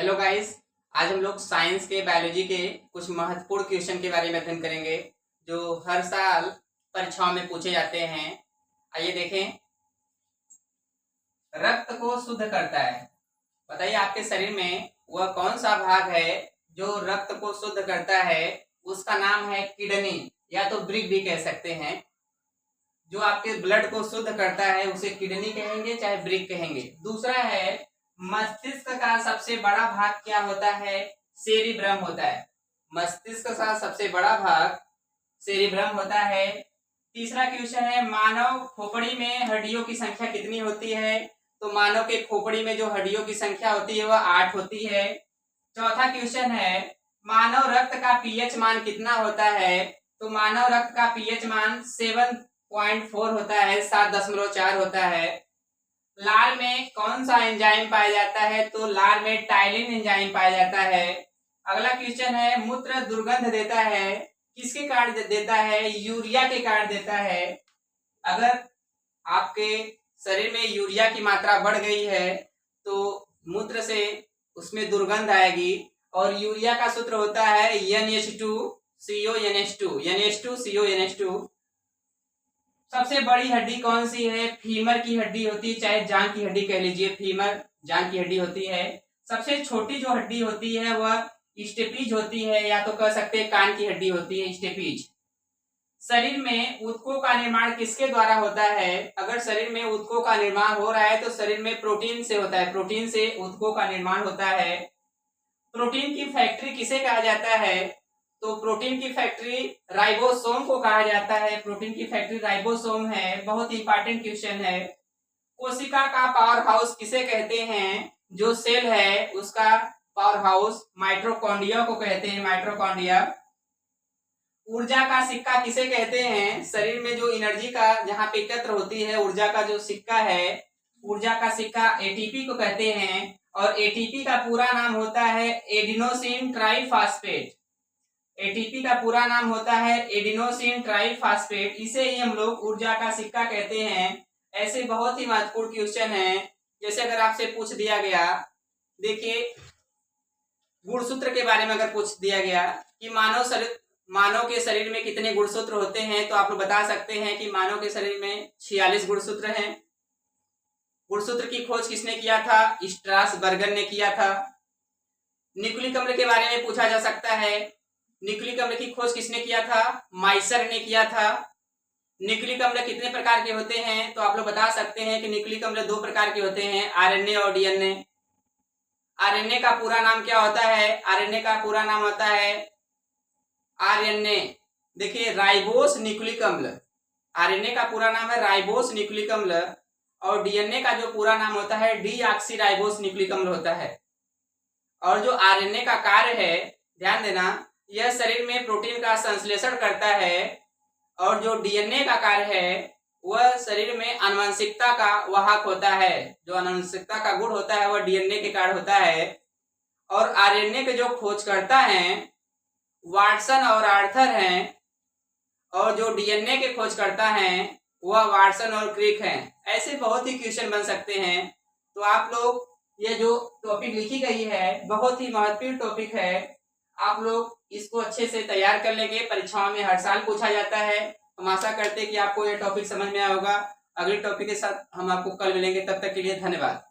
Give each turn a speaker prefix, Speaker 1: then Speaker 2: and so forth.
Speaker 1: Hello guys. आज हम लोग साइंस के बायोलॉजी के कुछ महत्वपूर्ण क्वेश्चन के बारे में अध्ययन करेंगे जो हर साल परीक्षाओं में पूछे जाते हैं। आइए देखें। रक्त को शुद्ध करता है। बताइए आपके शरीर में वह कौन सा भाग है जो रक्त को शुद्ध करता है। उसका नाम है किडनी या तो ब्रिक भी कह सकते हैं। जो आपके ब्लड को शुद्ध करता है उसे किडनी कहेंगे चाहे ब्रिक कहेंगे। दूसरा है मस्तिष्क का सबसे बड़ा भाग क्या होता है? सेरिब्रम होता है। मस्तिष्क का सबसे बड़ा भाग सेरिब्रम होता है। तीसरा क्वेश्चन है मानव खोपड़ी में हड्डियों की संख्या कितनी होती है? तो मानव के खोपड़ी में जो हड्डियों की संख्या होती है वह 8 होती है। चौथा क्वेश्चन है मानव रक्त का पीएच मान कितना होता है? तो मानव रक्त का पीएच मान 7.4 होता है, 7.4 होता है। लार में कौन सा एंजाइम पाया जाता है? तो लार में टाइलिन एंजाइम पाया जाता है। अगला क्वेश्चन है मूत्र दुर्गंध देता है, किसके कारण देता है? यूरिया के कारण देता है। अगर आपके शरीर में यूरिया की मात्रा बढ़ गई है तो मूत्र से उसमें दुर्गंध आएगी। और यूरिया का सूत्र होता है NH2CONH2। सबसे बड़ी हड्डी कौन सी है? फीमर की हड्डी होती है, चाहे जांघ की हड्डी कह लीजिए। फीमर जांघ की हड्डी होती है। सबसे छोटी जो हड्डी होती है वह स्टेपीज होती है, या तो कह सकते हैं कान की हड्डी होती है, स्टेपीज। शरीर में ऊतकों का निर्माण किसके द्वारा होता है? अगर शरीर में ऊतकों का निर्माण हो रहा है तो शरीर में प्रोटीन से होता है। प्रोटीन से ऊतकों का निर्माण होता है। प्रोटीन की फैक्ट्री किसे कहा जाता है? तो प्रोटीन की फैक्ट्री राइबोसोम को कहा जाता है। प्रोटीन की फैक्ट्री राइबोसोम है। बहुत इंपॉर्टेंट क्वेश्चन है। कोशिका का पावर हाउस किसे कहते हैं? जो सेल है उसका पावर हाउस माइटोकॉन्ड्रिया को कहते हैं, माइटोकॉन्ड्रिया। ऊर्जा का सिक्का किसे कहते हैं? शरीर में जो एनर्जी का जहां पे एकत्र होती है ऊर्जा का जो सिक्का है, ऊर्जा का सिक्का एटीपी को कहते हैं। और एटीपी का पूरा नाम होता है एडिनोसिन ट्राइफॉस्फेट। एटीपी का पूरा नाम होता है एडिनोसिन ट्राइफॉस्फेट। इसे ही हम लोग ऊर्जा का सिक्का कहते हैं। ऐसे बहुत ही महत्वपूर्ण क्वेश्चन है। जैसे अगर आपसे पूछ दिया गया, देखिए गुणसूत्र के बारे में अगर पूछ दिया गया कि मानव के शरीर में कितने गुणसूत्र होते हैं, तो आप लोग बता सकते हैं कि मानव के शरीर में 46 गुणसूत्र हैं। गुणसूत्र की खोज किसने किया था? स्ट्रासबर्गर ने किया था। न्यूक्लिक अम्ल के बारे में पूछा जा सकता है। न्यूक्लिक अम्ल की खोज किसने किया था? माइसर ने किया था। न्यूक्लिक अम्ल कितने प्रकार के होते हैं? तो आप लोग बता सकते हैं कि न्यूक्लिक अम्ल 2 प्रकार के होते हैं, आरएनए और डीएनए। आरएनए का पूरा नाम क्या होता है? आरएनए का पूरा नाम होता है आरएनए। देखिए राइबोस न्यूक्लिक अम्ल, आरएनए का पूरा नाम है राइबोस न्यूक्लिक अम्ल। और डीएनए का जो पूरा नाम होता है डीऑक्सीराइबोस न्यूक्लिक अम्ल होता है। और जो आरएनए का कार्य है, ध्यान देना, यह शरीर में प्रोटीन का संश्लेषण करता है। और जो डीएनए का कार्य है वह शरीर में आनुवंशिकता का वाहक होता है। जो आनुवंशिकता का गुण होता है वह डीएनए के कारण होता है। और आरएनए के जो खोजकर्ता हैं वाटसन और आर्थर हैं। और जो डीएनए के खोजकर्ता हैं वह वाटसन और क्रिक हैं। ऐसे बहुत ही क्वेश्चन बन सकते हैं। तो आप लोग ये जो टॉपिक लिखी गई है बहुत ही महत्वपूर्ण टॉपिक है। आप लोग इसको अच्छे से तैयार कर लेंगे। परीक्षाओं में हर साल पूछा जाता है। हम आशा करते हैं कि आपको ये टॉपिक समझ में आया होगा। अगले टॉपिक के साथ हम आपको कल मिलेंगे। तब तक के लिए धन्यवाद।